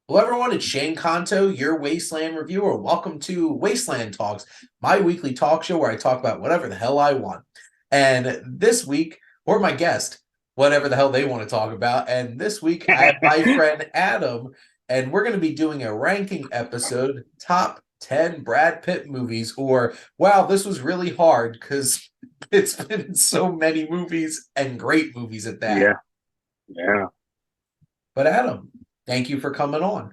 Hello, everyone. It's Shane Kanto, your Wasteland reviewer. Welcome to Wasteland Talks, my weekly talk show where I talk about whatever the hell I want. And this week, or my guest, whatever the hell they want to talk about. And this week, I have my friend Adam, and we're going to be doing a ranking episode, top 10 Brad Pitt movies. Or, wow, this was really hard because it's been so many movies and great movies at that. Yeah, yeah, But Adam, thank you for coming on.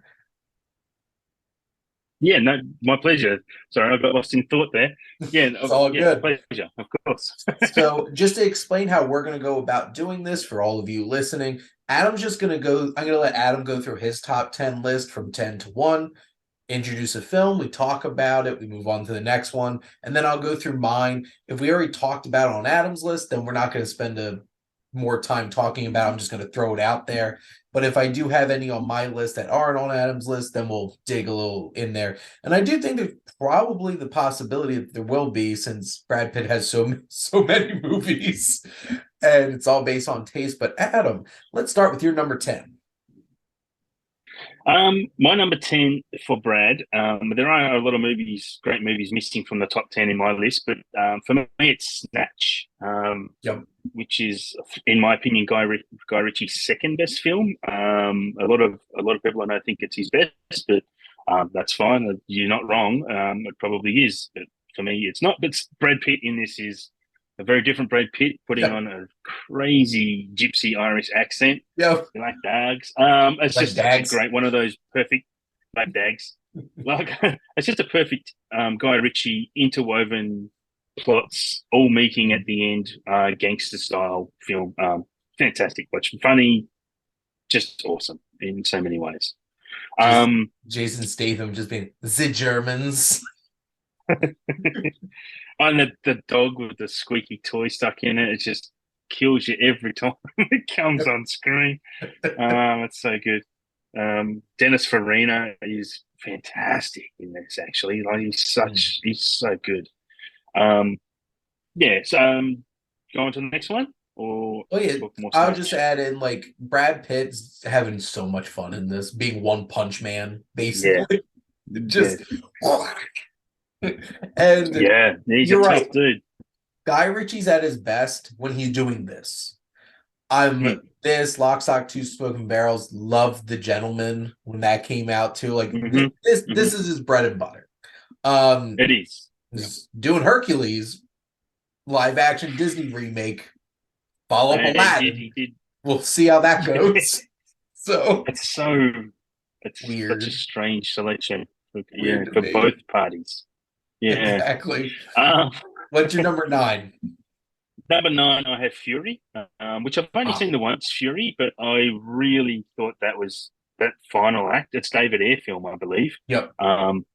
yeah. No, my pleasure. Sorry, I got lost in thought there. Yeah, It's all yeah, good. pleasure, of course. So, just to explain how we're going to go about doing this for all of you listening, Adam's just going to go. I'm going to let Adam go through his top 10 list from 10 to 1, introduce a film, we talk about it, we move on to the next one, and then I'll go through mine. If we already talked about it on Adam's list, then we're not going to spend more time talking about it. I'm just going to throw it out there. But if I do have any on my list that aren't on Adam's list, then we'll dig a little in there. And I do think there's probably the possibility that there will be, since Brad Pitt has so many movies, and it's all based on taste. But Adam, let's start with your number 10. My number 10 for Brad. There are a lot of movies, great movies, missing from the top 10 in my list, but for me, it's Snatch. Yep. Which is, in my opinion, Guy Ritchie's second best film. A lot of people I know think it's his best, but that's fine. You're not wrong. It probably is, but for me, it's not. But Brad Pitt in this is a very different Brad Pitt, putting Yep. on a crazy Gypsy Irish accent. Yep. Black Dags. It's Like just such a Dags. great one of those perfect Black Dags. Like it's just a perfect Guy Ritchie interwoven plots, all meeting at the end, gangster style film. Fantastic, watch, funny, just awesome in so many ways. Just Um, Jason Statham just being the Germans. and the dog with the squeaky toy stuck in it, it just kills you every time it comes on screen. It's so good. Dennis Farina is fantastic in this. Actually, like he's so good. Um, yeah. So, go on to the next one, or Oh yeah, talk more I'll just Snatch. add in like Brad Pitt's having so much fun in this, being One Punch Man, Yeah, basically. yeah, Just and yeah. He's a you're tough right. dude. Guy Ritchie's at his best when he's doing this. Mm, This Lock, Stock, Two Smoking Barrels. Loved The Gentleman when that came out too. Like hmm this is his bread and butter. Um, It is. Yeah. he's doing Hercules live action Disney remake. Follow up And Aladdin. he did. We'll see how that goes. So It's so. It's such a weird. strange selection. Yeah, Weird to for me. both parties. Yeah. Exactly. Um, What's your number 9? Number nine, I have Fury, which I've only Ah, seen the once, Fury, but I really thought that was that final act. It's David Ayer film, I believe. yep. Um,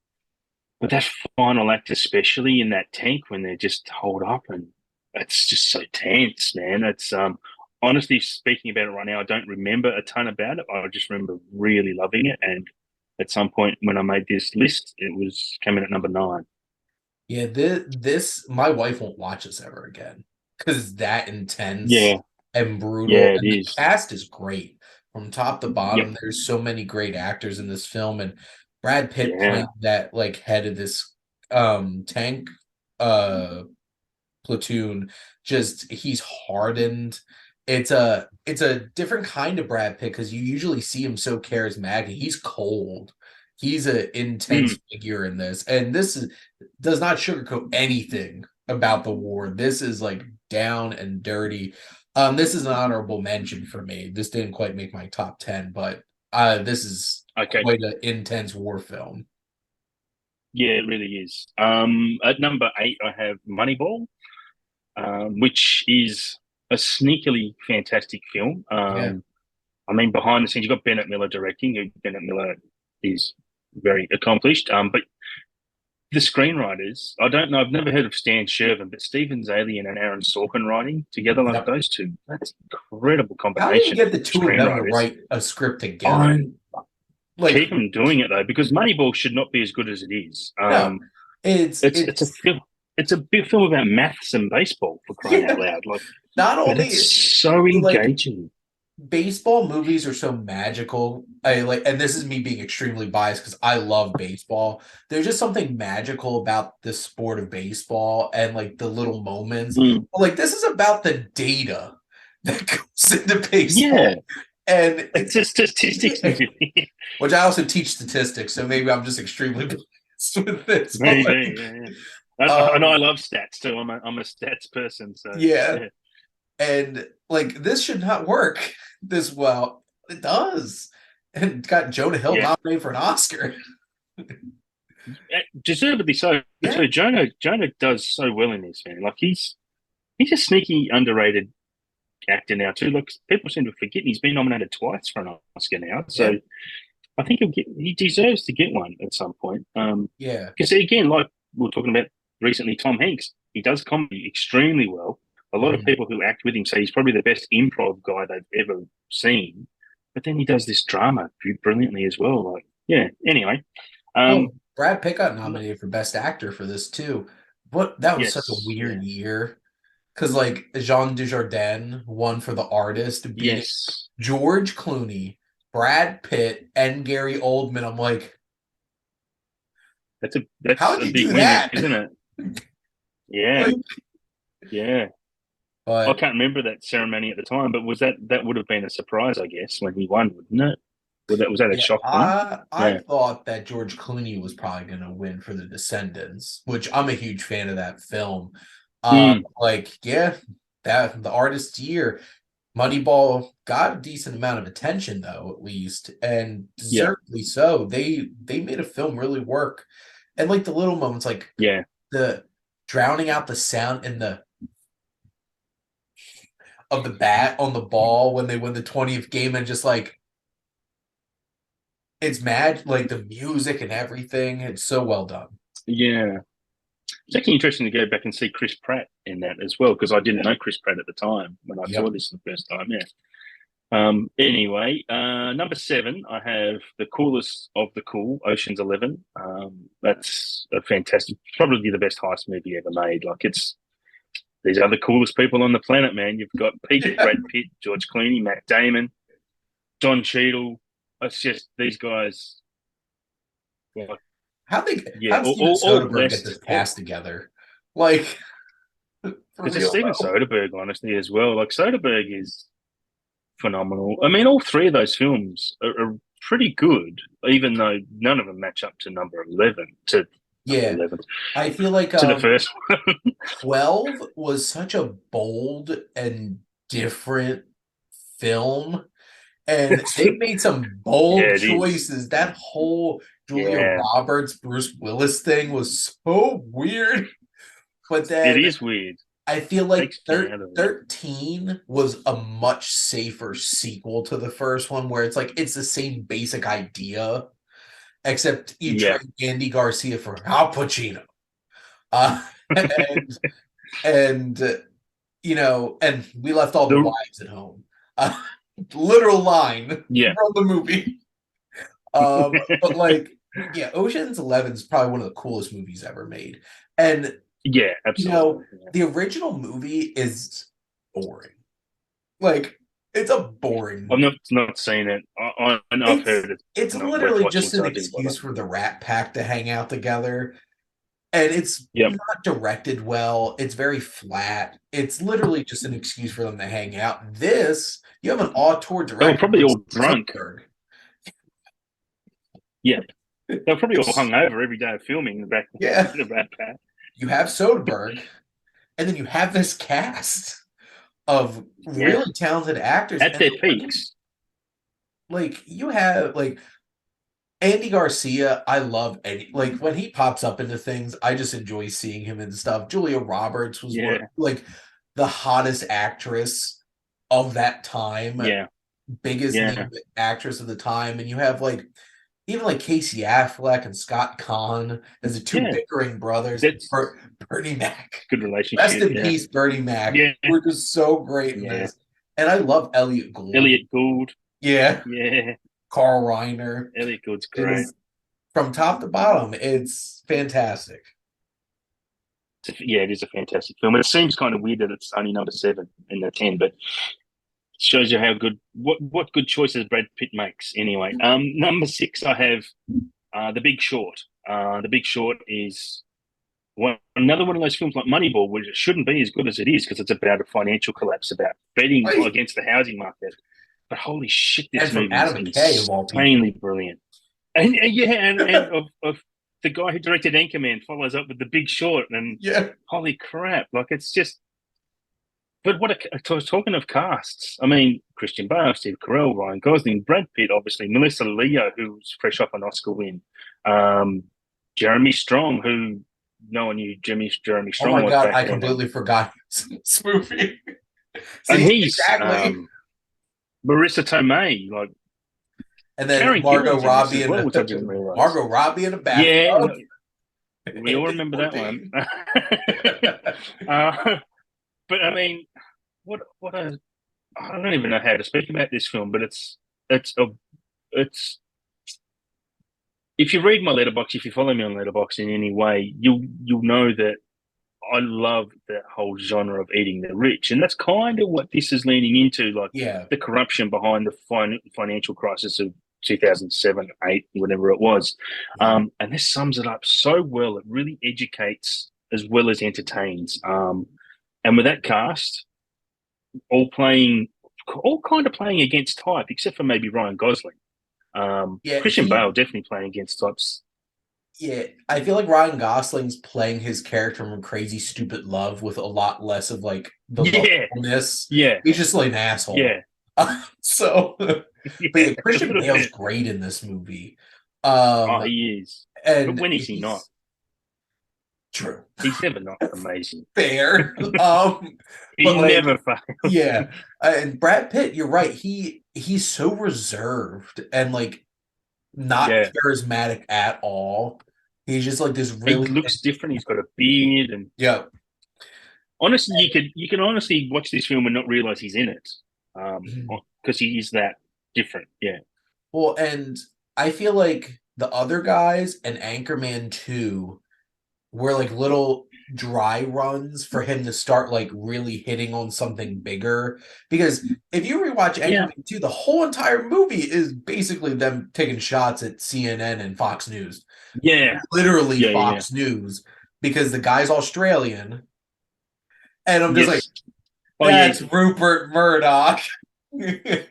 but that final act, especially in that tank when they're just holed up, and it's just so tense, man. It's honestly speaking about it right now, I don't remember a ton about it. I just remember really loving it, and at some point when I made this list, it was coming at number nine. Yeah, this my wife won't watch this ever again because it's that intense Yeah, and brutal. yeah, it And the is. cast is great from top to Yep. bottom. There's so many great actors in this film, and Brad Pitt Yeah. playing that like head of this tank uh platoon, just he's hardened. It's a different kind of Brad Pitt because you usually see him so charismatic. He's cold. He's an intense Mm. figure in this, and does not sugarcoat anything about the war. This is like down and dirty. This is an honorable mention for me. This didn't quite make my top 10, but this is Okay. quite an intense war film. Yeah, it really is. At number eight, I have Moneyball, which is a sneakily fantastic film. Yeah. I mean, behind the scenes, you've got Bennett Miller directing. Bennett Miller is very accomplished. But the screenwriters, I don't know, I've never heard of Stan Shervin, but Steven Zalian and Aaron Sorkin writing together like Yep. those two, that's an incredible How do you combination of get the two of them to screenwriters. write a script together? I Like, keep them doing it though, because Moneyball should not be as good as it is. no, It's a it's film. It's a big film about maths and baseball for crying out yeah. loud. Like, Not but only it's so like engaging. baseball movies are so magical. I like, and this is me being extremely biased because I love baseball. There's just something magical about the sport of baseball and like the little moments. Mm. Like this is about the data that goes into Yeah, baseball, and it's just statistics, movie. which I also teach statistics, so maybe I'm just extremely biased with this. But Maybe, like, yeah. And I um, love stats too. I'm a stats person, so yeah, yeah, and like this should not work this well. It does, and got Jonah Hill yeah. nominated for an Oscar. Deservedly so. Yeah, So Jonah does so well in this, man. Like he's a sneaky underrated actor now too. Look, people seem to forget he's been nominated twice for an Oscar now. yeah, So I think he deserves to get one at some point. yeah. Because again, like we were talking about recently, Tom Hanks, he does comedy extremely well. A lot of Mhm. people who act with him say he's probably the best improv guy they've ever seen. But then he does this drama brilliantly as well. Like, yeah. Anyway, Well, um, Brad Pitt got nominated for Best Actor for this too. What that was such a yes, weird yeah, year because like Jean Dujardin won for The Artist, beating yes. George Clooney, Brad Pitt, and Gary Oldman. I'm like, how That's did a you big do win, that? isn't it? Yeah, Like, yeah. I but can't remember that ceremony at the time, but that would have been a surprise, I guess, when he won, wouldn't it? Was that a yeah, shock then? I Yeah. thought that George Clooney was probably going to win for The Descendants, which I'm a huge fan of that film. Mm, Like, yeah, that The Artist's Year, Moneyball got a decent amount of attention though, at least, and yeah, deservedly so. They made a film really work, and like the little moments, like yeah. the drowning out the sound in the of the bat on the ball when they win the 20th game, and just like it's mad, like the music and everything. It's so well done. Yeah. It's actually interesting to go back and see Chris Pratt in that as well, because I didn't know Chris Pratt at the time when I saw Yep. this the first time. Yeah. Anyway, number seven, I have the coolest of the cool, Ocean's 11. That's a fantastic, probably the best heist movie ever made. Like these are the coolest people on the planet, man. You've got peak Yeah. Brad Pitt, George Clooney, Matt Damon, Don Cheadle. It's just these guys, like, yeah, How'd Steven all Soderbergh get blessed. this cast together? Like for Because it's real Steven though. Soderbergh, honestly, as well. Like Soderbergh is phenomenal. I mean, all three of those films are pretty good, even though none of them match up to number 11, to number Yeah. 11, I feel like to the first one. 12 was such a bold and different film, and they made some Yeah, bold it is. choices. That whole Julia Yeah, Roberts, Bruce Willis thing was so weird. But it then is weird. I feel like Takes me out of it. 13 was a much safer sequel to the first one, where it's like it's the same basic idea, except you Yeah. trade Andy Garcia for Al Pacino. And and we left all the The wives at home. Uh, Literal line yeah. from the movie. But like, yeah, Ocean's 11 is probably one of the coolest movies ever made. And Yeah, absolutely. Yeah. the original movie is boring. Like, it's a boring I've movie. not seen it. I've It's heard it's it's not worth literally watching, just an so I didn't bother. excuse for the Rat Pack to hang out together. And it's Yep. not directed well. It's very flat. It's literally just an excuse for them to hang out. This, you have an auteur They were director probably with all drunk. Soderbergh. Yeah. They were probably all hungover every day of filming Yeah, the Rat Pack. you have Soderbergh, and then you have this cast of Yeah. really talented actors, At and their peaks. like you have like Andy Garcia. I love Eddie. Like when he pops up into things, I just enjoy seeing him and stuff. Julia Roberts was one of Yeah. like the hottest actress of that time, Yeah. biggest Yeah. name actress of the time, and you have like even like Casey Affleck and Scott Conn as the two Yeah. bickering brothers. That's Bernie Mac, good rest relationship. in Yeah. peace, Bernie Mac. Yeah. We're just so great in Yeah. this, and I love Elliot Gould. Elliot Gould. Yeah, Yeah. Carl Reiner. Elliot Gould's It great. is from top to bottom. It's fantastic. Yeah, it is a fantastic film. It seems kind of weird that it's only number seven in the 10, but Shows you how good what good choices Brad Pitt makes. Anyway, number six, I have The Big Short. The Big Short is another one of those films like Moneyball, which it shouldn't be as good as it is because it's about a financial collapse, about betting Right. against the housing market. But holy shit, And this from movie is Adam McKay of all people. insanely brilliant. And yeah, and of the guy who directed Anchorman follows up with The Big Short, and Yeah. holy crap, like it's just. But I was talking of casts. I mean, Christian Bale, Steve Carell, Ryan Gosling, Brad Pitt, obviously, Melissa Leo, who's fresh off an Oscar win, um, Jeremy Strong, who no one knew Jeremy Oh Strong my was God, back I then, completely forgot this movie. and See, he's exactly. Marissa Tomei, like And then Karen Gillan's in this as well, which I didn't realize. Margot Robbie in a Yeah, bathtub. we all remember that one. uh, but I mean, what a I don't even know how to speak about this film, but it's a it's if you read my letterbox, if you follow me on letterbox in any way, you'll know that I love that whole genre of eating the rich, and that's kind of what this is leaning into, like Yeah. the corruption behind the financial crisis of 2007, 8, whatever it was. Yeah. And this sums it up so well. It really educates as well as entertains. And with that cast, all playing, all kind of playing against type, except for maybe Ryan Gosling. Yeah. Christian Bale definitely playing against types. Yeah, I feel like Ryan Gosling's playing his character from Crazy Stupid Love with a lot less of like the Yeah, loveliness. yeah, He's just like an asshole. yeah, So, but yeah, yeah, a Christian little Bale's bit. great in this movie. Oh, Um, he is. But and when is he not? he's true, He's never not amazing. fair. He But like, never fails. yeah, and Brad Pitt, you're right. He's so reserved and like not Yeah, charismatic at all. He's just like this he really, looks different. He's got a beard, and yeah. honestly, you can honestly watch this film and not realize he's in it, because he is that different. Yeah, Well, and I feel like the other guys and Anchorman 2 were like little dry runs for him to start like really hitting on something bigger. Because if you rewatch yeah, Anchorman 2, the whole entire movie is basically them taking shots at CNN and Fox News. yeah, Literally yeah, yeah. Fox News, because the guy's Australian. And I'm just like, Yes. Oh yeah, that's Rupert Murdoch.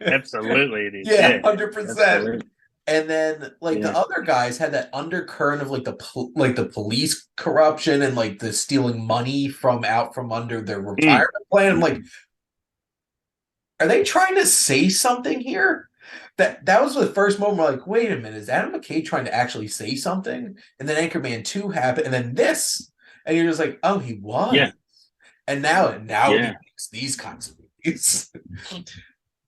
absolutely it is. Yeah, Yeah, 100%. absolutely. And then like the Yeah. other guys had that undercurrent of like the police corruption and like the stealing money from out from under their Mm. retirement plan. I'm like, are they trying to say something here? That was the first moment where like, wait a minute, is Adam McKay trying to actually say something? And then Anchorman 2 happened, and then this, and you're just like, oh, he was. Yeah, And now he yeah. makes these kinds of movies.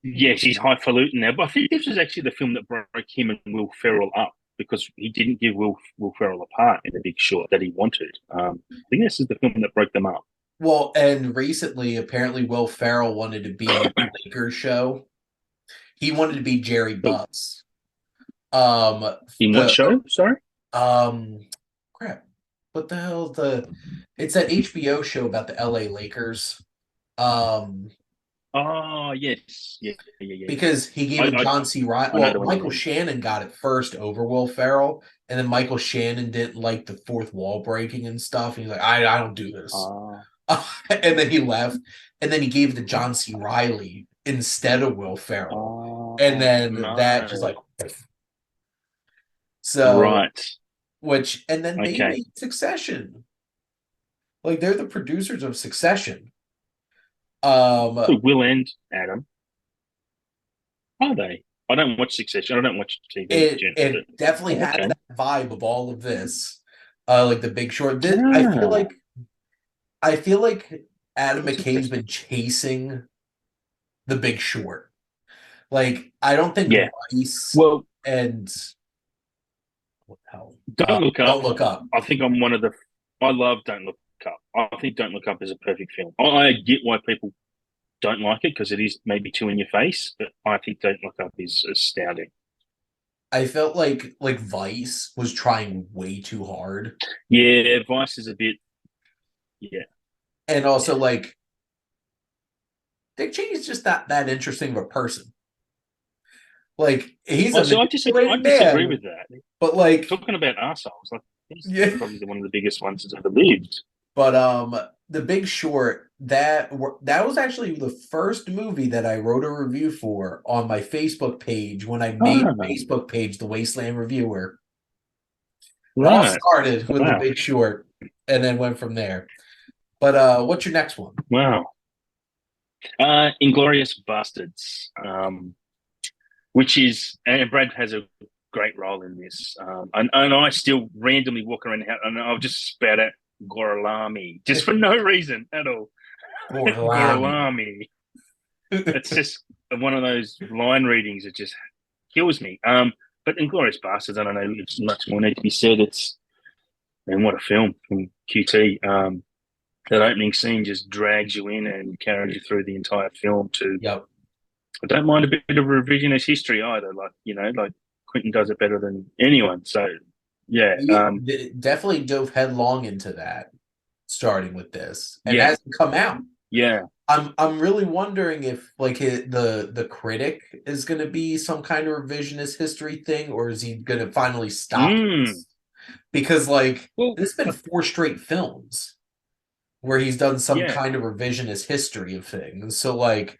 Yeah, she's highfalutin now. But I think this was actually the film that broke him and Will Ferrell up because he didn't give Will Ferrell a part in The Big Short that he wanted. I think this is the film that broke them up. Well, and recently, apparently, Will Ferrell wanted to be in the Lakers show. He wanted to be Jerry So, Buss. in what The show? Sorry. crap. What the hell? It's that HBO show about the LA Lakers. Um, Oh yes, yeah, yeah, yeah, yeah. because he gave it John C. Riley. I know Well, the one you Michael mean. Shannon got it first over Will Ferrell, and then Michael Shannon didn't like the fourth wall breaking and stuff. And he's like, I don't do this. Ah, And then he left, and then he gave it to John C. Riley instead of Will Ferrell. And then that just no. like so, Right. and then they Okay. made Succession. Like they're the producers of Succession. Um, So Will and Adam, are they? I don't watch Succession. I don't watch TV generally. it definitely But, has okay. that vibe of all of this. Like the Big Short. Ah, I feel like Adam McKay's been chasing the Big Short. Like I don't think yeah. Vice Well, and what the hell? Don't Look Up. Don't Look Up. I think I'm one of the. I love Don't Look Up. I think Don't Look Up is a perfect film. I get why people don't like it because it is maybe too in your face, but I think Don't Look Up is astounding. I felt like Vice was trying way too hard. Yeah, Vice is a bit. Yeah, And also yeah. like Dick Cheney's just not that interesting of a person. Like he's Oh, a so I manipulating disagree man, with that. but like Talking about assholes, like he's yeah. probably one of the biggest ones that's ever lived. But The Big Short, that was actually the first movie that I wrote a review for on my Facebook page when I made Ah, a Facebook page, The Wasteland Reviewer. It all right. started with The Wow. Big Short and then went from there. But what's your next one? Wow. Inglorious Bastards, which is, and Brad has a great role in this. And I still randomly walk around the house and I'll just spout out Gorlami just for no reason at all. Gorlami. Gorlami. It's just one of those line readings that just kills me. But Inglorious Bastards, I don't know if much more need to be said. And what a film from QT. That opening scene just drags you in and carries you through the entire film to Yep. I don't mind a bit of revisionist history either. Like Quentin does it better than anyone. So yeah, Definitely dove headlong into that, starting with this, and yeah, hasn't come out. yeah. I'm really wondering if like the critic is going to be some kind of revisionist history thing, or is he going to finally stop Mm. this? Because like Well, this has been 4 straight films where he's done some yeah, kind of revisionist history of things. So like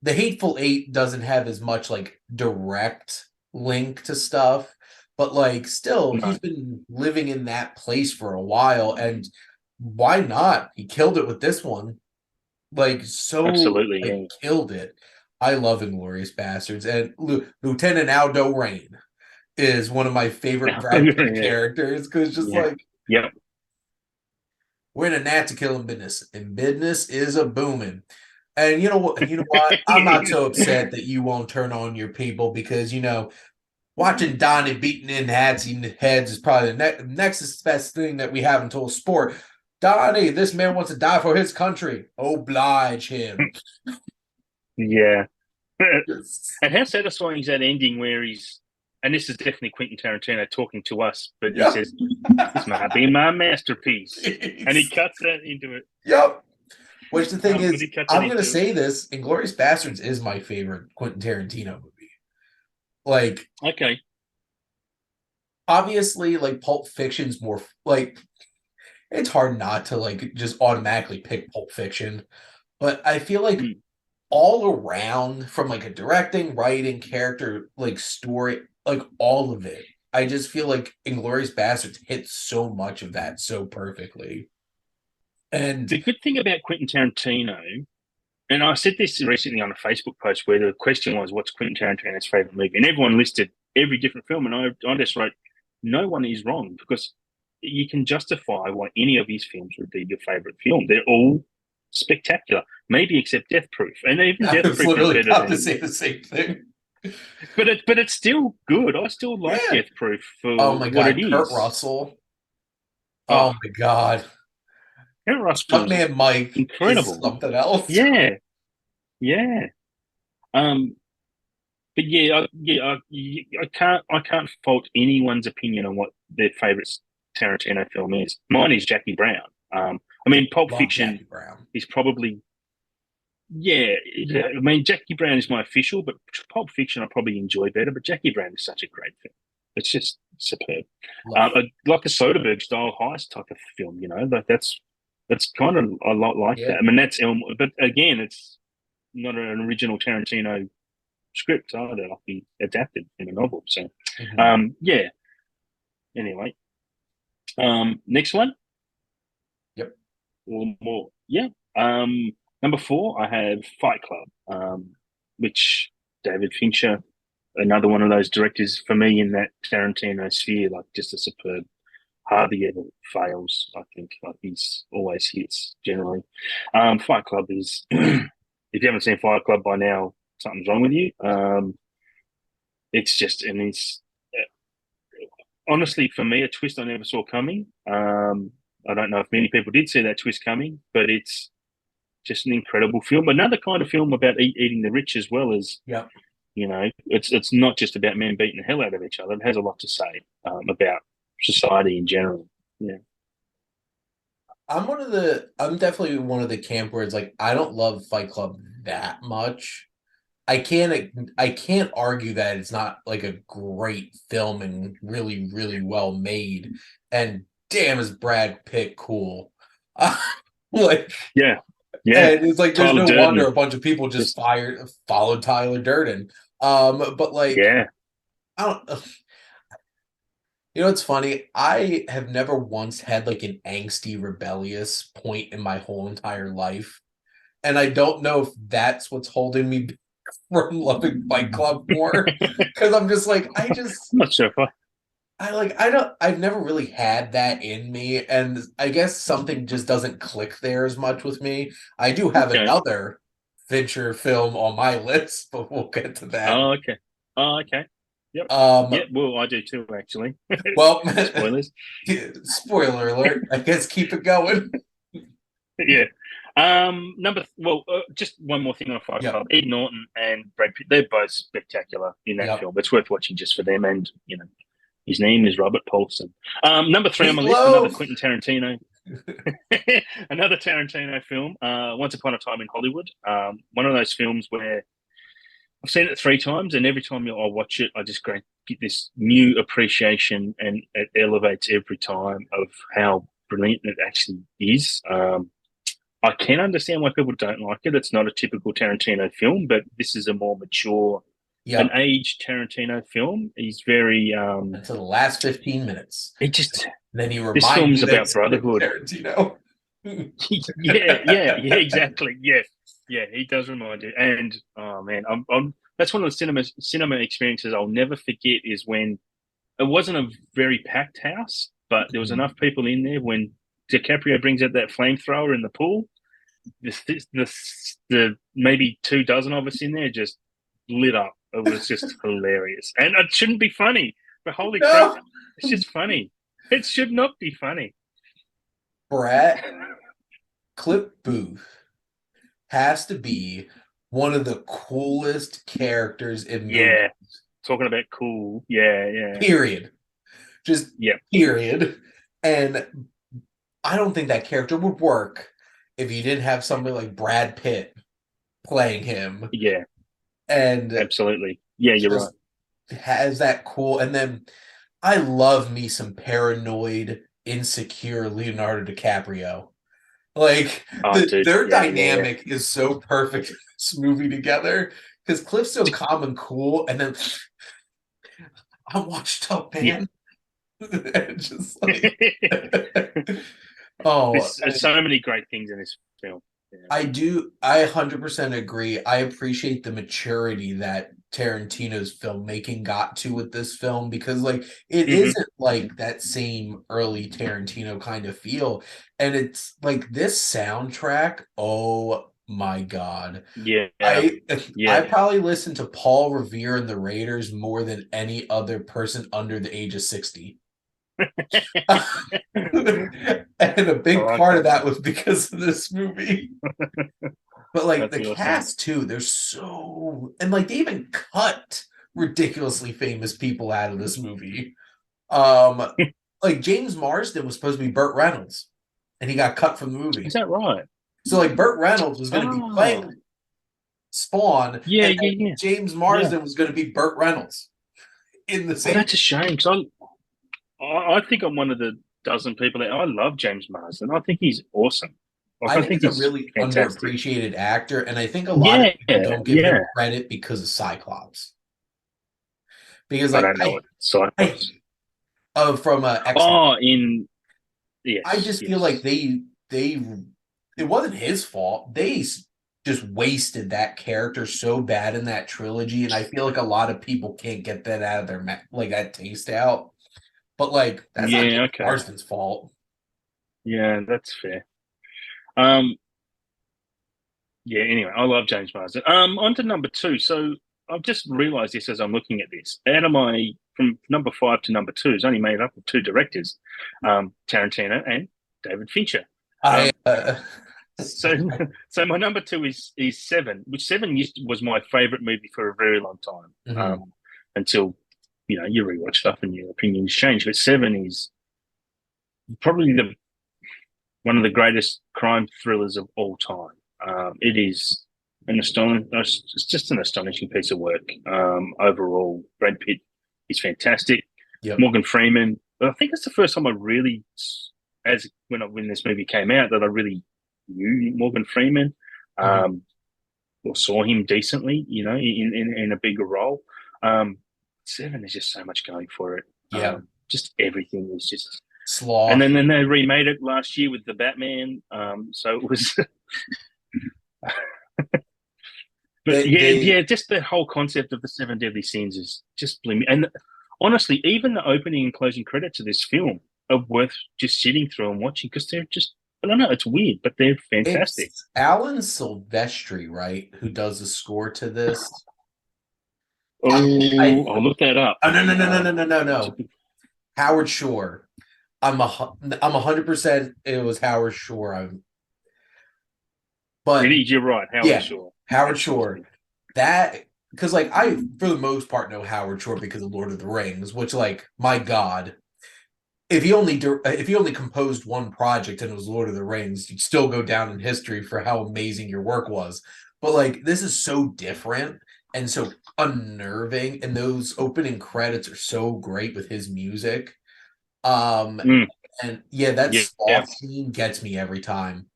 the Hateful Eight doesn't have as much like direct link to stuff, but like still he's no, been living in that place for a while, and why not? He killed it with this one. Like so absolutely, like yeah, killed it. I love Inglorious Bastards, and Lieutenant Aldo Rain is one of my favorite Brad Pitt yeah, characters because just yeah, like yep. we're in a nat to kill in business, and business is a booming. And you know what? You know what? I'm not so upset that you won't turn on your people because watching Donnie beating in heads is probably the next best thing that we have until sport. Donnie, this man wants to die for his country. Oblige him. Yeah. And how satisfying is that ending where and this is definitely Quentin Tarantino talking to us, but he Yep. says, "This might be my masterpiece," and he cuts that into it. Yep. Which the thing But is, he cuts it I'm gonna into it. say this: Inglorious Bastards is my favorite Quentin Tarantino movie. Like, Okay. obviously, like Pulp Fiction's more like it's hard not to like just automatically pick Pulp Fiction, but I feel like Mm. all around from like a directing, writing, character, like story, like all of it. I just feel like Inglorious Bastards hits so much of that so perfectly. And The good thing about Quentin Tarantino, and I said this recently on a Facebook post where the question was, "What's Quentin Tarantino's favorite movie?" And everyone listed every different film, and I just wrote, "No one is wrong because you can justify why any of his films would be your favorite film. They're all spectacular, maybe except Death Proof, and even I Death was Proof is literally better about to than." say the same thing. But it's still good. I still like Yeah. Death Proof Oh for my what it God, Kurt is. Russell. Oh Oh, my God. Kurt Russell's Stuntman Mike is incredible. something else. Yeah, yeah. Um, but I can't fault anyone's opinion on what their favorite Tarantino film is. Mine is Jackie Brown. I mean, Pulp Love Fiction Jackie Brown. is probably yeah. I mean, Jackie Brown is my official, but Pulp Fiction I probably enjoy better. But Jackie Brown is such a great film. It's just superb. Love it. Like a Soderbergh style heist type of film, like that's kind of a lot like Yeah. that. I mean, that's but again, it's not an original Tarantino script either. Like he adapted in a novel. So, Mhm. yeah. Anyway, next one Yep. or more. Yeah. Number 4, I have Fight Club, which David Fincher, another one of those directors for me in that Tarantino sphere, like just a superb. Hardly ever fails. I think like he's always hits generally. Fight Club is if you haven't seen Fight Club by now, something's wrong with you. It's just and it's honestly for me a twist I never saw coming. I don't know if many people did see that twist coming, but it's just an incredible film. Another kind of film about eating the rich as well as Yep. it's not just about men beating the hell out of each other. It has a lot to say about society in general. Yeah. I'm definitely one of the camp where it's like I don't love Fight Club that much. I can't argue that it's not like a great film and really, really well made. And damn is Brad Pitt cool. Like Yeah, yeah. and it's like there's Tyler no wonder Durden, a bunch of people just just followed Tyler Durden. But like yeah. I don't it's funny. I have never once had like an angsty, rebellious point in my whole entire life. And I don't know if that's what's holding me from loving Fight Club more. Because I'm just like, I'm not sure if I. I've never really had that in me. And I guess something just doesn't click there as much with me. I do have Okay. another Fincher film on my list, but we'll get to that. Oh, okay. Oh, okay. Yep. Yeah. Um, Well, I do too, actually. well, Spoilers. spoiler alert. I guess keep it going. Yeah. Just one more thing on Fight Yep. Club. Ed Norton and Brad Pitt, they're both spectacular in that Yep. film. It's worth watching just for them. And, his name is Robert Paulson. Number three on my list, another Meatloaf. Quentin Tarantino. Another Tarantino film, Once Upon a Time in Hollywood. One of those films where I've seen it three times, and every time I watch it, I just get this new appreciation, and it elevates every time of how brilliant it actually is. I can understand why people don't like it. It's not a typical Tarantino film, but this is a more mature, an Yep. aged Tarantino film. He's very, Until the last 15 minutes. it just, Then he this reminds film's you that about it's Quentin brotherhood. Tarantino. Yeah, exactly. Yeah, he does remind you. And oh man, I'm that's one of the cinema experiences I'll never forget. Is when it wasn't a very packed house, but there was enough people in there when DiCaprio brings out that flamethrower in the pool. The maybe 2 dozen of us in there just lit up. It was just hilarious, and it shouldn't be funny, but holy crap, No. it's just funny. It should not be funny. Brett Clip Booth has to be one of the coolest characters in movies. Yeah, talking about cool. Yeah, yeah, Period. Just yeah, period. And I don't think that character would work if you didn't have somebody like Brad Pitt playing him yeah. and Absolutely. Yeah, you're right. just has that cool. And then I love me some paranoid, insecure Leonardo DiCaprio. Like Oh, dude. their Yeah, yeah, yeah. dynamic is so perfect in this movie together because Cliff's so calm and cool, and then I'm washed up, Yeah. man. Just like oh, There's so many great things in this film. Yeah. I 100% agree. I appreciate the maturity that Tarantino's filmmaking got to with this film because like it Hmm. isn't like that same early Tarantino kind of feel. And it's like this soundtrack, oh my God. Yeah. I I Yeah. probably listened to Paul Revere and the Raiders more than any other person under the age of 60. And a I big like part of that. that was because of this movie. But like That's the awesome. cast too, they're and like they even cut ridiculously famous people out of this movie. Um like James Marsden was supposed to be Burt Reynolds and he got cut from the Is movie. that right? So like Burt Reynolds was going to be Oh, playing Spawn yeah, and yeah, then yeah. James Yeah. Marsden was going to be Burt Reynolds in the Oh, same. that's a shame because I think I'm one of the dozen people that I love James Marsden. I think he's awesome. Like, I I think think he's a he's really fantastic. underappreciated actor and I think a lot of Yeah, people don't give yeah. him credit because of Cyclops. Because I like don't know what I Cyclops. from X-Men. Oh, in I yes, just feel like yes. they it wasn't his fault. They just wasted that character so bad in that trilogy, and I feel like a lot of people can't get that out of their like that taste out. But like that's not Yeah, James okay. Marsden's fault. Yeah, that's fair. Um, yeah, anyway, I love James Marsden. On to number two. So I've just realized this as I'm looking at this. Out of my from number five to number two is only made up of two directors, Tarantino and David Fincher. I Um, so so my number two is Seven, which was my favorite movie for a very long time. mhm. Until you rewatch stuff and your opinions change. But Seven is probably the one of the greatest crime thrillers of all time. It is it's just an astonishing piece of work. Overall, Brad Pitt is fantastic. Yep. Morgan Freeman. I think it's the first time I really, when this movie came out, that I really knew Morgan Freeman, or saw him decently, in a bigger role. Seven is just so much going for it. Yeah. Just everything is just Sloth. And then they remade it last year with the Batman. So it was, but just the whole concept of the seven deadly sins is just blew me. And honestly, even the opening and closing credits of this film are worth just sitting through and watching because they're just, I don't know, it's weird, but they're fantastic. It's Alan Silvestri, right, who does the score to this. I'll look that up. Oh, no. Howard Shore. I'm 100%. It was Howard Shore. But you're right, Howard Shore. Howard Shore. That because I for the most part know Howard Shore because of Lord of the Rings, which my God, if he only composed one project and it was Lord of the Rings, you'd still go down in history for how amazing your work was. But this is so different and so unnerving, and those opening credits are so great with his music. And that sloth scene gets me every time.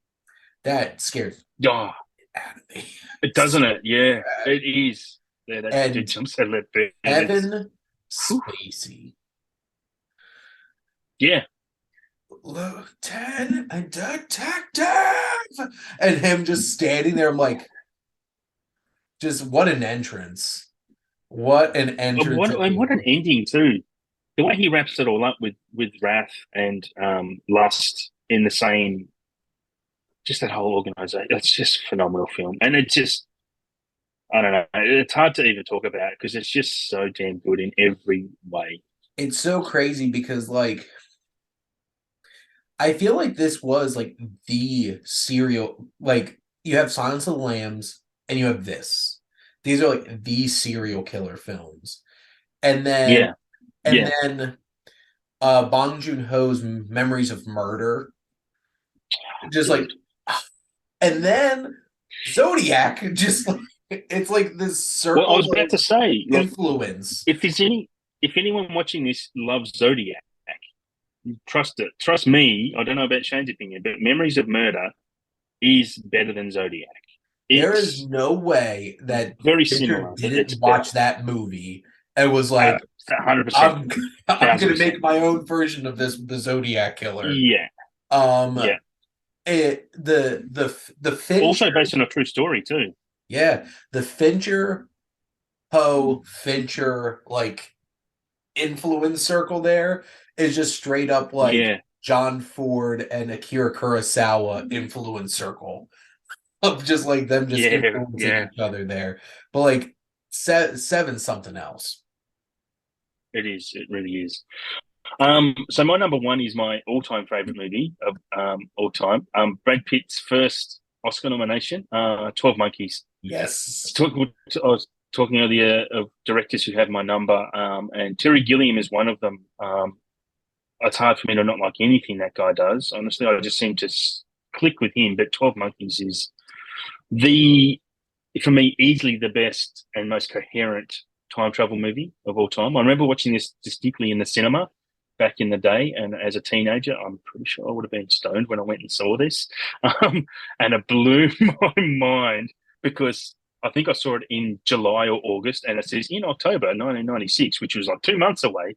That scares out of me. It doesn't it? Yeah, it is. Yeah, that dude jumps out of that. Kevin Spacey. Yeah. Lieutenant and detective, and him just standing there. I'm like, just what an entrance! What an entrance! What an ending too. The way he wraps it all up with wrath and lust in the same, just that whole organization. It's just a phenomenal film, and it just, I don't know. It's hard to even talk about because it's just so damn good in every way. It's so crazy because I feel like this was the serial. You have Silence of the Lambs and you have this. These are the serial killer films, and then then Bong Joon-ho's Memories of Murder, just and then Zodiac, just it's this circle. Well, I was about to say influence. If anyone watching this loves Zodiac, trust it. Trust me. I don't know about Shane's opinion, but Memories of Murder is better than Zodiac. There is no way that very similar. Didn't watch that movie and was 100%. I'm going to make my own version of the Zodiac Killer. Yeah. The Fincher, also based on a true story too. Yeah, the Fincher influence circle there is just straight up John Ford and Akira Kurosawa influence circle of just them just influencing each other there. But Seven's something else. It is. It really is. So my number one is my all-time favorite movie of all time. Brad Pitt's first Oscar nomination, 12 Monkeys. Yes. I was talking earlier of directors who have my number, and Terry Gilliam is one of them. It's hard for me to not like anything that guy does. Honestly, I just seem to click with him. But 12 Monkeys is for me, easily the best and most coherent time travel movie of all time. I remember watching this distinctly in the cinema back in the day, and as a teenager, I'm pretty sure I would have been stoned when I went and saw this, and it blew my mind because I think I saw it in July or August, and it says in October 1996, which was 2 months away.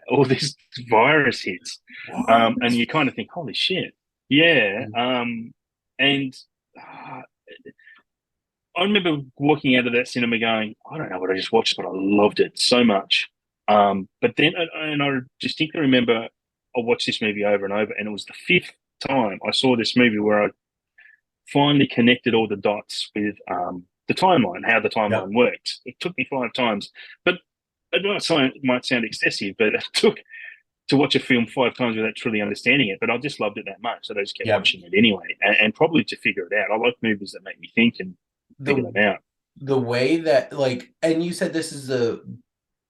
All this virus hits, and you kind of think, "Holy shit!" Yeah, and I remember walking out of that cinema going, "I don't know what I just watched, but I loved it so much." But then, and I distinctly remember I watched this movie over and over, and it was the fifth time I saw this movie where I finally connected all the dots with the timeline, how the timeline worked. It took me 5 times, but it might sound excessive, but it took to watch a film 5 times without truly understanding it. But I just loved it that much, so I just kept watching it anyway, and probably to figure it out. I like movies that make me think and figure them out. The way that and you said this is the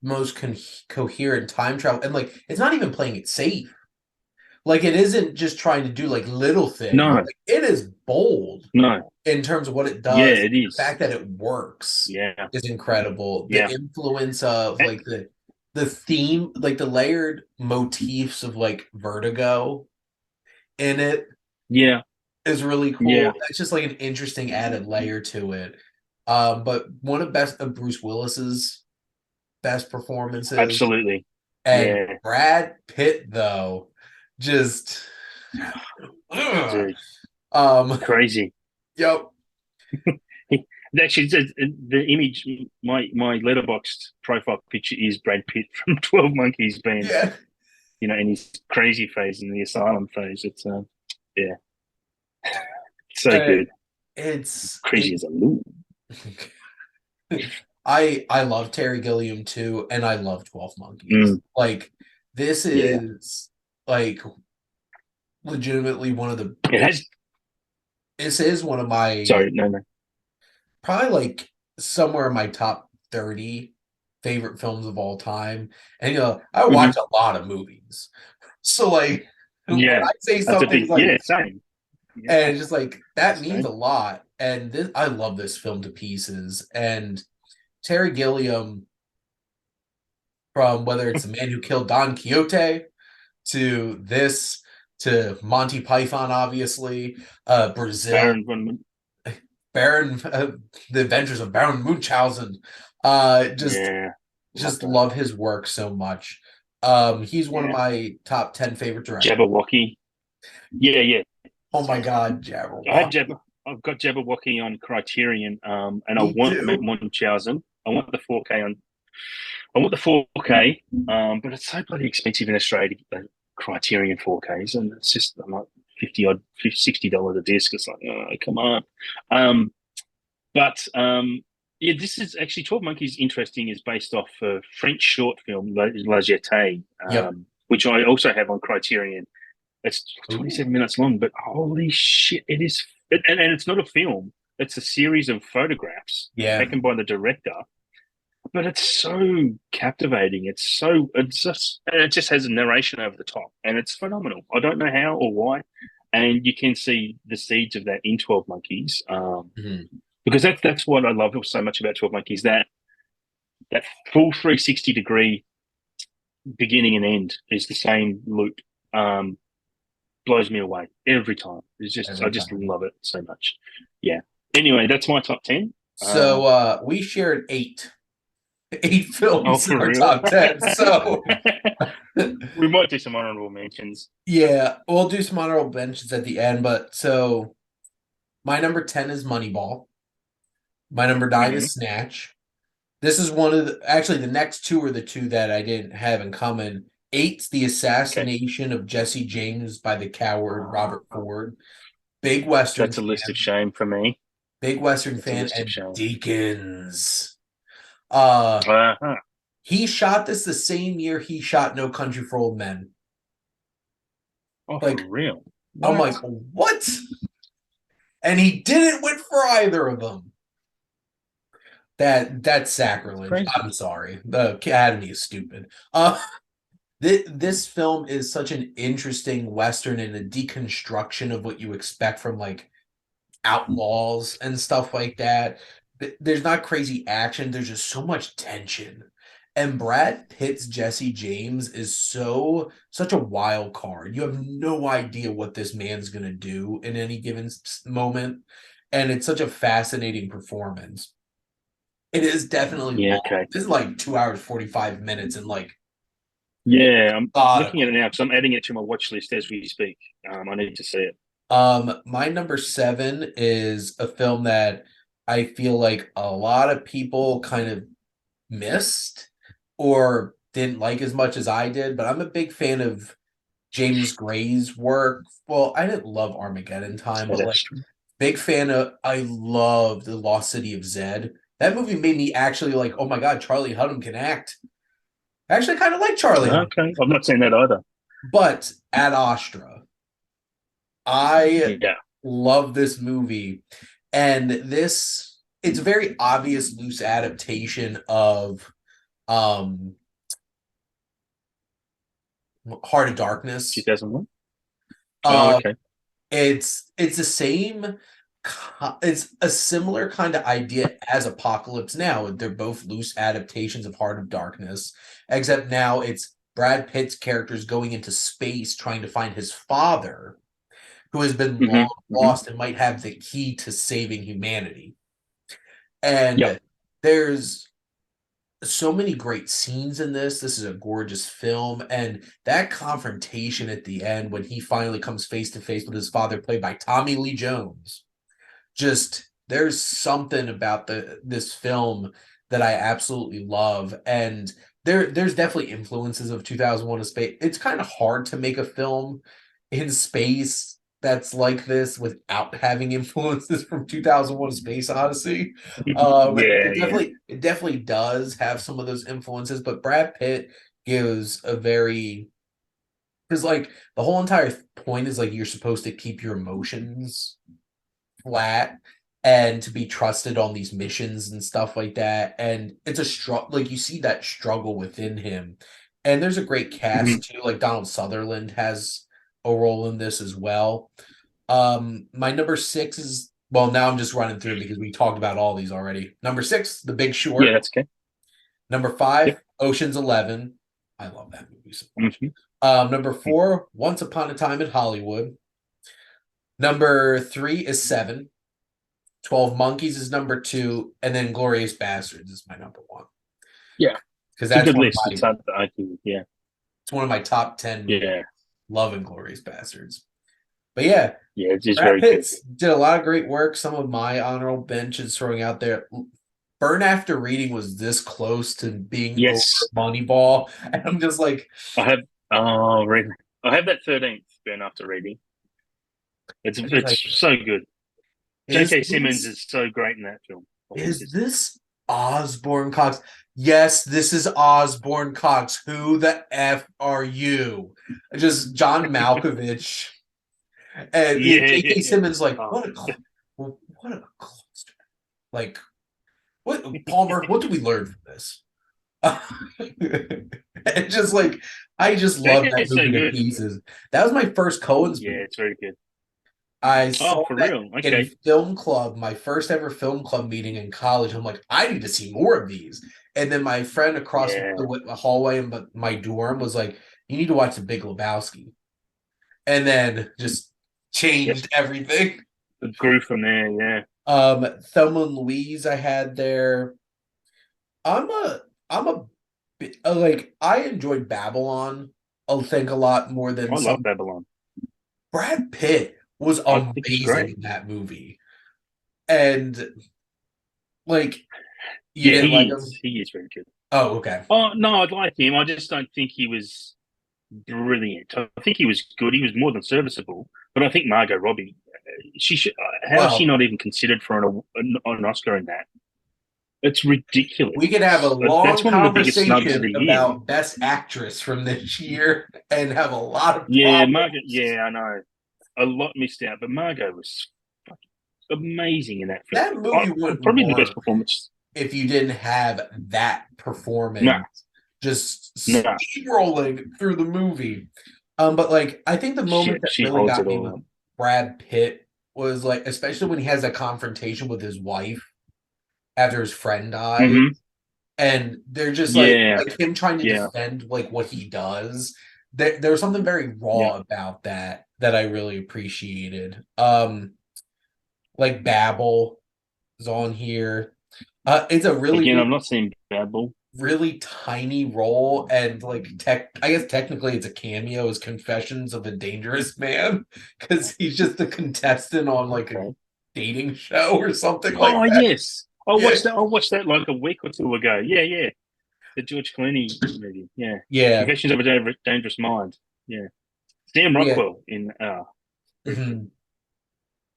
most coherent time travel, and it's not even playing it safe. Like it isn't just trying to do like little things. No, Like, it is bold no. in terms of what it Yeah, does. it The is. fact that it works Yeah, is incredible. The yeah, influence of Eh, like the theme, like the layered motifs of like Vertigo in it yeah, is really yeah. cool. It's just like an interesting added layer to it. But one of best of Bruce Willis's best performances, Absolutely. and Yeah, Brad Pitt though, just dude, um, crazy. yep, Actually, the image, my letterboxed profile picture is Brad Pitt from 12 Monkeys being, yeah. in his crazy phase, in the asylum phase. It's, yeah, so And good. it Crazy as a loon. I love Terry Gilliam too, and I love 12 Monkeys. Mm, Like this yeah. is like legitimately one of the It has, this is one of my sorry, no, no. probably like somewhere in my top 30 favorite films of all time. And I watch Hmm. a lot of movies. So like when Yeah, I say that's a something's big, like yeah, same. Yeah, and it's just like that means a same. lot. And this I love this film to pieces. And Terry Gilliam, from whether it's the man who killed Don Quixote to this to Monty Python, obviously, Brazil, Baron von, Baron, the Adventures of Baron Munchausen. Just yeah, love just that. love his work so much. He's one of Yeah. my top 10 favorite directors. Jabberwocky. Yeah, yeah. Oh my God, I had Jabberwock. I've got Jabberwocky on Criterion, and I Me want too. Munchausen. I want the 4K on. I want the 4K, but it's so bloody expensive in Australia to get the Criterion 4Ks, and it's just I'm like 50 odd, $60 a disc. It's like, oh, come on. Um, but yeah, this is actually 12 Monkeys. Interesting, is based off a French short film La Jetée, Yep. which I also have on Criterion. It's Ooh. 27 minutes long, but holy shit, it is. And it's not a film, it's a series of photographs Yeah. taken by the director. But it's so captivating. It just has a narration over the top, and it's phenomenal. I don't know how or why. And you can see the seeds of that in 12 Monkeys. Mhm. Because that's what I love so much about 12 Monkeys, that full 360-degree beginning and end is the same loop. Um, Blows me away every time. I Every just time. love it so much. Yeah. Anyway, that's my top 10. So we shared eight Oh, films in for our real? top 10. So We might do some honorable mentions. yeah, we'll do some honorable mentions at the end. But so my number 10 is Moneyball. My number 9 Hmm. is Snatch. This is one of actually the next two are the two that I didn't have in common. Eight's the Okay. assassination of Jesse James by the coward Robert Ford. Big Western That's a list of fan. shame for me. Big Western That's a fan list of and shame. Deacons. Uh Uh-huh. he shot this the same year he shot No Country for Old Men. Oh, for Like real? I'm What? like, what? And he didn't win for either of them. That's It's sacrilege. crazy. I'm sorry. The Academy is stupid. This film is such an interesting Western and a deconstruction of what you expect from like outlaws and stuff like that. There's not crazy action, there's just so much tension. And Brad Pitt's Jesse James is such a wild card. You have no idea what this man's going to do in any given moment. And it's such a fascinating performance. It is definitely Yeah, long. okay. This is like 2 hours, 45 minutes, and like Yeah, I'm a lot of looking at it now because I'm adding it to my watch list as we speak. I need to see it. My number seven is a film that I feel like a lot of people kind of missed or didn't like as much as I did, but I'm a big fan of James Gray's work. Well, I didn't love Armageddon Time, Yeah, but like that's true. big fan of I love The Lost City of Zed. That movie made me actually like, oh my God, Charlie Hunnam can act. I actually kind of like Charlie Hunnam. Okay, I've not seen that either. But Ad Astra, I Yeah, love this movie. And this it's a very obvious loose adaptation of um Heart of Darkness. 2001. Oh, Uh, okay. it's the same. It's a similar kind of idea as Apocalypse Now. They're both loose adaptations of Heart of Darkness, except now it's Brad Pitt's characters going into space trying to find his father, who has been long Hmm. lost and might have the key to saving humanity. Yep. And there's so many great scenes in this. This is a gorgeous film. And that confrontation at the end when he finally comes face to face with his father, played by Tommy Lee Jones, just there's something about this film that I absolutely love. And there's definitely influences of 2001 A Space. It's kind of hard to make a film in space that's like this without having influences from 2001 A Space Odyssey. Yeah, yeah. It definitely does have some of those influences, but Brad Pitt gives a very, because like the whole entire point is like you're supposed to keep your emotions flat and to be trusted on these missions and stuff like that. And it's a struggle, like you see that struggle within him. And there's a great Hmm. cast too. Like Donald Sutherland has a role in this as well. My number six is, well, now I'm just running through because we talked about all these already. Number six, The Big Yeah, Short. that's okay. Number Yep. five, Ocean's 11. I love that movie so much. Hmm. Number four, Once Upon a Time in Hollywood. Number three is Seven. 12 Monkeys is number two, and then Glorious Bastards is my number one. Yeah, Because it's a that's good one of list. my It's hard to argue. Yeah, it's one of my top 10 movies. yeah, Loving Glorious Bastards. But yeah, yeah. It is Brad very good. Pitt did a lot of great work. Some of my honorable mentions throwing out there. Burn After Reading was this close to being over Yes, Moneyball. And I'm just like, I have. Oh, really? I have that 13th burn after reading. I'm just like, It's so good. is J.K. Simmons this is so great in that film. Oh, he is just this Osborne Cox? Yes, this is Osborne Cox. Who the F are you? Just John Malkovich. And yeah, J.K. yeah. Simmons, like, Oh, what a cluster. Like, what, Palmer, what do we learn from this? And just like, I just love J.K. that is so movie to good. pieces. That was my first Coen's Yeah, movie. it's very good. I Oh, saw for that real? in Okay. film club, my first ever film club meeting in college. I'm like, I need to see more of these. And then my friend across Yeah. the hallway in my dorm was like, you need to watch The Big Lebowski. And then just Yep. changed everything. It grew from there. Yeah. Thelma and Louise I had there. I'm a I'm a like I enjoyed Babylon. I think a lot more than I love some. Babylon. Brad Pitt was I think it's amazing great. in that movie, and like you Yeah, didn't like him. He is very good. Oh, okay. Oh no, I'd like him. I just don't think he was brilliant. I think he was good. He was more than serviceable. But I think Margot Robbie, she should. How is she Well, not even considered for an Oscar in that? It's ridiculous. we could have a That's long one of the biggest snubs of conversation the year. about Best Actress from this year and have a lot of Yeah, problems. Margot. Yeah, I know. A lot missed out, but Margot was fucking amazing in that film. That movie wouldn't Probably the best work performance. if you didn't have that Nah, performance just nah. steamrolling through the movie. But like I think the moment that She really holds got it me with all up. Brad Pitt was like, especially when he has that confrontation with his wife after his friend dies, Hmm. and they're just Yeah, like him trying to yeah, defend like what he does. There was something very yeah. raw about that I really appreciated. Like Babel is on here. It's a really, Again, really I'm not seeing Babel. really tiny role, and like I guess technically it's a cameo as Confessions of a Dangerous Man, because he's just a contestant on like a Okay. dating show or something like Oh that. yes, I Yeah, watched that. I watched that like a week or two ago. Yeah, yeah. The George Clooney movie. Yeah, yeah, Confessions of a Dangerous Mind. Yeah, Sam yeah. Rockwell in. Very good.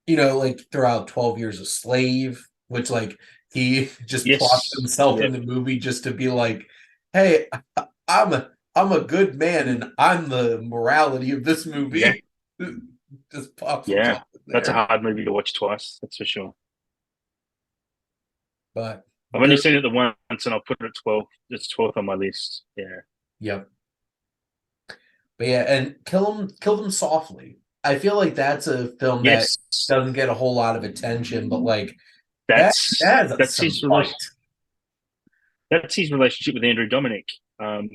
Mhm. Like throughout 12 Years a Slave, which like he just plots Yes. himself Yeah. in the movie just to be like, hey, I'm a good man and I'm the morality of this Yeah. movie. Just pops Yeah. himself in That's a there. hard movie to watch twice. That's for sure. But I've only there, seen it the once, and I'll put it at 12. It's 12th on my list. Yeah. yep. But yeah, and kill them softly. I feel like that's a film that Yes, doesn't get a whole lot of attention, but like that's that's that's some his relation. heart. That's his relationship with Andrew Dominic. Um,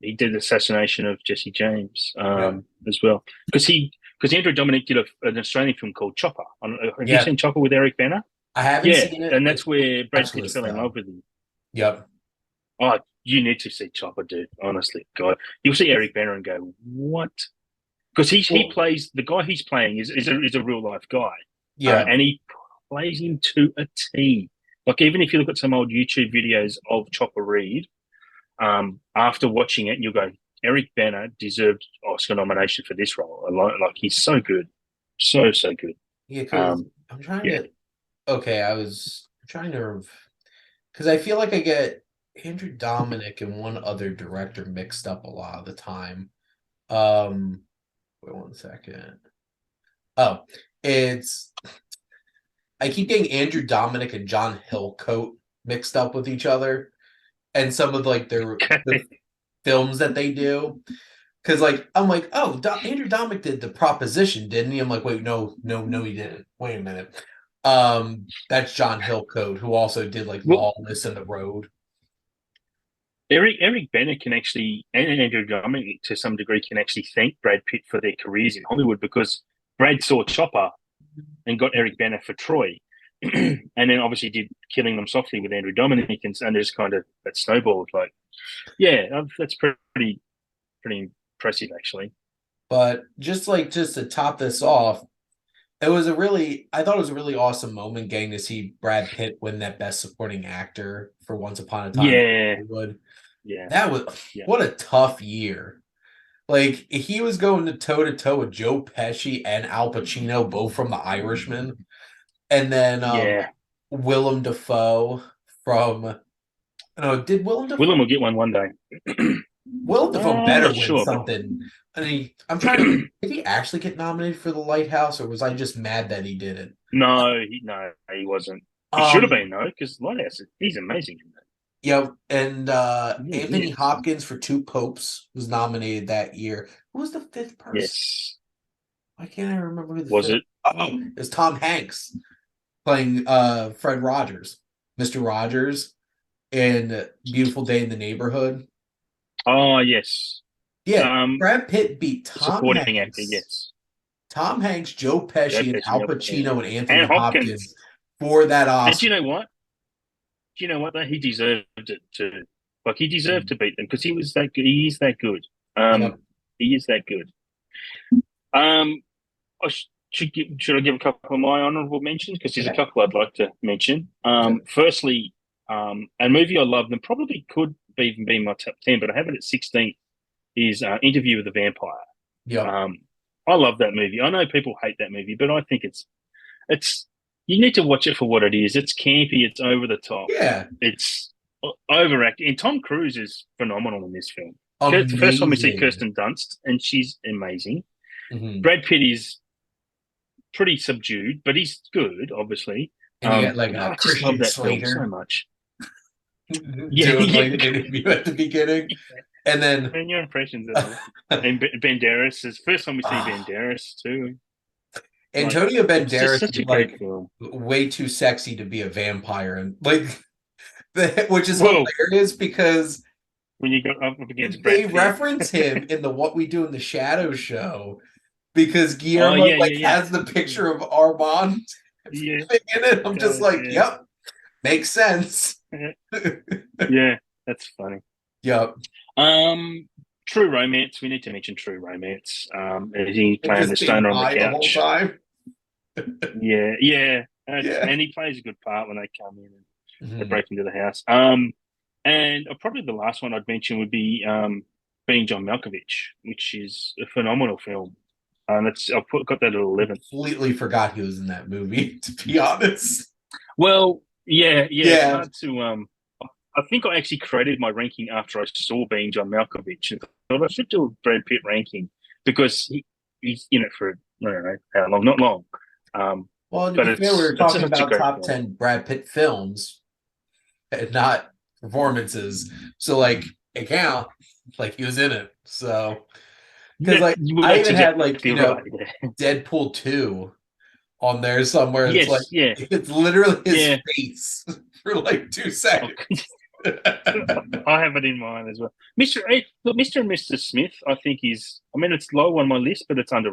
he did the assassination of Jesse James Yeah. as well because Andrew Dominic did an Australian film called Chopper. Have you Yeah. seen Chopper with Eric Bana? I haven't Yeah, seen it. and It's that's where Brad watch Pitt list fell in though. love with him. Yep. Oh, you need to see Chopper, dude. Honestly, God, you'll see Eric Bana and go, "What?" Because he Well, plays the guy he's playing is a real life guy, yeah. and he plays him to a T. Like even if you look at some old YouTube videos of Chopper Reed, after watching it, you'll go, Eric Bana deserved Oscar nomination for this role. Like he's so good, so good. Yeah, because Um, I'm trying yeah, to okay, I was trying to because I feel like I get Andrew Dominic and one other director mixed up a lot of the time. Um, wait one second. Oh, it's I keep getting Andrew Dominic and John Hillcoat mixed up with each other, and some of like the films that they do. Because like I'm like, oh, Andrew Dominic did The Proposition, didn't he? I'm like, wait, no, he didn't. Wait a minute. That's John Hillcoat, who also did like well, Lawless and The Road. Eric Bana can actually and Andrew Dominic to some degree can actually thank Brad Pitt for their careers in Hollywood because Brad saw Chopper and got Eric Bana for Troy. And then obviously did Killing Them Softly with Andrew Dominic and just kind of that snowballed. Like, yeah, that's pretty impressive actually. But just to top this off, it was a really I thought it was a really awesome moment getting to see Brad Pitt win that Best Supporting Actor for Once Upon a Time in Yeah, Hollywood. yeah, That was yeah, what a tough year. Like he was going to toe with Joe Pesci and Al Pacino, both from The Irishman, and then yeah. Willem Dafoe from no, did Willem will get one day. Willem Dafoe I'm better not win sure, but something? I mean, I'm trying to think. Did he actually get nominated for The Lighthouse, or was I just mad that he didn't? no, he wasn't. He should have Um, been though, because Lighthouse, he's amazing in that. yeah, and He Anthony is. Hopkins for Two Popes was nominated that year. Who was the fifth person? Yes. Why can't I remember who the Was fifth? it? Oh, it was Tom Hanks playing Fred Rogers, Mr. Rogers in Beautiful Day in the Neighborhood. Oh, yes. Yeah, Um, Brad Pitt beat Supporting actor, yes. Tom Hanks, Joe Joe Pesci, and Pesci, Al Al Pacino, Pacino and and Anthony Hopkins. Hopkins for that And do Oscar. you know what? Do you know what? Though he deserved it too. Like he deserved to beat them because he was that good. He is that good. Yep. He is that good. Um, should I give a couple of my honourable mentions because there's a Okay. couple I'd like to mention. Good. Firstly, a movie I love and probably could even be in my top 10, but I have it at 16. Is Interview with the Vampire. Yep. Um, I love that movie. I know people hate that movie, but I think it's you need to watch it for what it is. It's campy. It's over the top. Yeah. It's overacting. And Tom Cruise is phenomenal in this film. The first time we see Amazing. Kirsten Dunst, and she's amazing. Hmm. Brad Pitt is pretty subdued, but he's good, obviously. And you get like But a I just love Christian that film so Slater much. Yeah, doing yeah. like an interview at the beginning. And then And your impressions of it. And Banderas is first time we see Banderas too. Like Antonio it's just Banderas such is a great like film. way too sexy to be a vampire, and like which is Well, hilarious because when you got up against Brad they Pitt. reference him in the What We Do in the Shadows show because Oh Guillermo yeah, like yeah, has the picture of Armand yeah. in it. I'm just Does like, yeah. yep, makes sense. Yeah, that's funny. Yep. Um, True Romance. We need to mention True Romance. He's And playing the just being stoner on the high the whole couch. time. Yeah, yeah. Yeah. And he plays a good part when they come in and they Mhm. break into the house. And probably the last one I'd mention would be Being John Malkovich, which is a phenomenal film. Got that at 11. Completely forgot he was in that movie, to be honest. Well, yeah, it's Yeah. hard to. I think I actually created my ranking after I saw Being John Malkovich and thought I should do a Brad Pitt ranking because he's in it for I don't know how long, not long. Um, Well, to but be fair, we were it's talking such a about great top film. 10 Brad Pitt films and not performances. So, like, it count. Like, he was in it. So, Because like You would I even actually had like be right. Yeah. Deadpool 2 on there somewhere. It's like Yes, yeah, it's literally his yeah. face for like 2 Oh, seconds. I have it in mind as well. Mr. and Mr. Smith, I think is. I mean, it's low on my list, but it's under